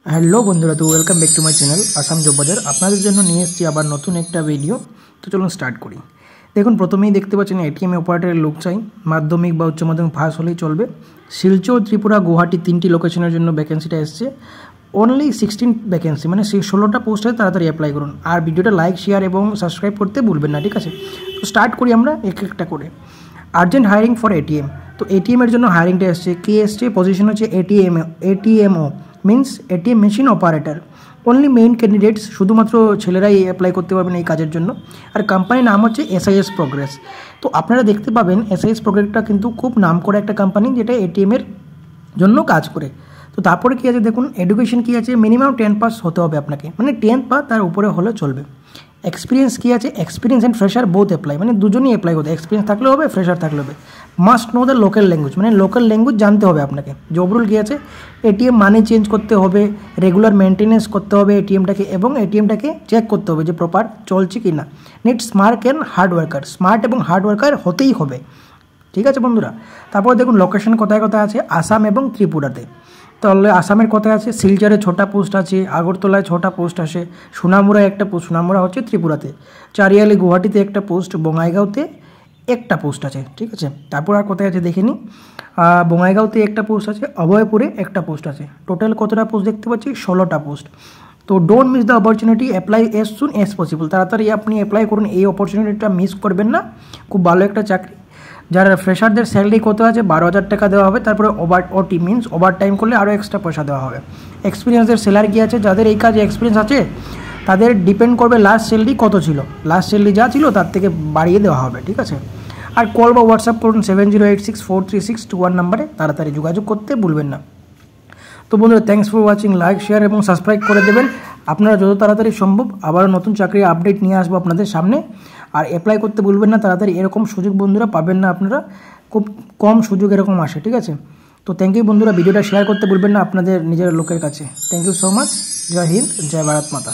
Hello বন্ধুরা, তো welcome back to my channel Assam job বাজার। আপনাদের জন্য নিয়ে এসেছি আবার নতুন একটা ভিডিও। তো চলুন স্টার্ট করি। দেখুন, প্রথমেই দেখতে পাচ্ছেন এটিএম অপারেটরের লোক চাই, মাধ্যমিক বা উচ্চ মাধ্যমিক পাস হলেই চলবে। শিলচর, ত্রিপুরা, গুয়াহাটি 3টি লোকেশনের জন্য ভ্যাকেন্সিটা এসছে। অনলি 16 ভ্যাকেন্সি, মানে 16টা পোস্টে তাড়াতাড়ি অ্যাপ্লাই করুন। আর ভিডিওটা লাইক, শেয়ার এবং সাবস্ক্রাইব করতে ভুলবেন না, ঠিক আছে? তো স্টার্ট করি আমরা এক একটা করে। Urgent hiring for ATM. তো এটিএমের জন্য হায়ারিংটা এসছে। কে এসছে? পজিশন হচ্ছে এটিএমও means ATM machine operator. Only main candidates, শুধুমাত্র ছেলেরাই অ্যাপ্লাই করতে পারবেন এই কাজের জন্য। আর কোম্পানির নাম হচ্ছে এসআইএস প্রোগ্রেস। তো আপনারা দেখতে পাবেন এসআইএস প্রোগ্রেসটা কিন্তু খুব নাম করা একটা কোম্পানি, যেটা এটিএমের জন্য কাজ করে। তো তারপরে কী আছে দেখুন, এডুকেশন কী আছে, মিনিমাম 10 পাস হতে হবে আপনাকে, মানে 10 বা তার উপরে হলে চলবে। এক্সপিরিয়েন্স কী আছে, experience and fresher both apply, মানে দুজনই অ্যাপ্লাই করতে, এক্সপিরিয়েন্স থাকলে হবে, ফ্রেশার থাকলে হবে। Must know the local language, মানে লোকাল ল্যাঙ্গুয়েজ জানতে হবে আপনাকে। জব রুল কী আছে, এটিএম মানি চেঞ্জ করতে হবে, রেগুলার মেনটেনেন্স করতে হবে এটিএমটাকে, এবং এটিএমটাকে চেক করতে হবে যে প্রপার চলছে কি না। Need smart and hard worker, smart এবং হার্ড ওয়ার্কার হতেই হবে, ঠিক আছে বন্ধুরা। তারপর দেখুন লোকেশন কোথায় কোথায় আছে, আসাম এবং ত্রিপুরাতে। তাহলে আসামের কোথায় আছে, শিলচরে 6টা পোস্ট আছে, আগরতলায় 6টা পোস্ট আছে, সোনামুড়ায় একটা পোস্ট, সোনামুড়া হচ্ছে ত্রিপুরাতে, চারিয়ালি গুয়াহাটিতে একটা পোস্ট, বঙাইগাঁওতে একটা পোস্ট আছে, ঠিক আছে। তারপর আর কোথায় আছে দেখে নিই, বঙাইগাঁওতে একটা পোস্ট আছে, অভয়পুরে একটা পোস্ট আছে। টোটাল কতটা পোস্ট দেখতে পাচ্ছি, 16টা পোস্ট। তো don't miss the opportunity, apply as soon as possible, তাড়াতাড়ি আপনি অ্যাপ্লাই করুন, এই অপরচুনিটিটা মিস করবেন না। খুব ভালো একটা চাকরি। যারা ফ্রেশারদের স্যালারি কত আছে, 12,000 টাকা দেওয়া হবে। তারপরে ওটি মিনস ওভার টাইম করলে আরও এক্সট্রা পয়সা দেওয়া হবে। এক্সপিরিয়েন্সের স্যালারি কী আছে, যাদের এই কাজে এক্সপিরিয়েন্স আছে তাদের ডিপেন্ড করবে লাস্ট স্যালারি কত ছিল, লাস্ট স্যালারি যা ছিল তার থেকে বাড়িয়ে দেওয়া হবে, ঠিক আছে। আর কল বা হোয়াটসঅ্যাপ করুন 70864362 নাম্বারে, তাড়াতাড়ি যোগাযোগ করতে ভুলবেন না। তো বন্ধুরা, thanks for watching, like, share এবং সাবস্ক্রাইব করে দেবেন। আপনারা যত তাড়াতাড়ি সম্ভব আবারও নতুন চাকরির আপডেট নিয়ে আসবো আপনাদের সামনে। আর অ্যাপ্লাই করতে ভুলবেন না তাড়াতাড়ি, এরকম সুযোগ বন্ধুরা পাবেন না আপনারা, খুব কম সুযোগ এরকম আসে, ঠিক আছে। তো থ্যাংক ইউ বন্ধুরা, ভিডিওটা শেয়ার করতে ভুলবেন না আপনাদের নিজের লোকের কাছে। Thank you so much. জয় হিন্দ, জয় ভারত মাতা।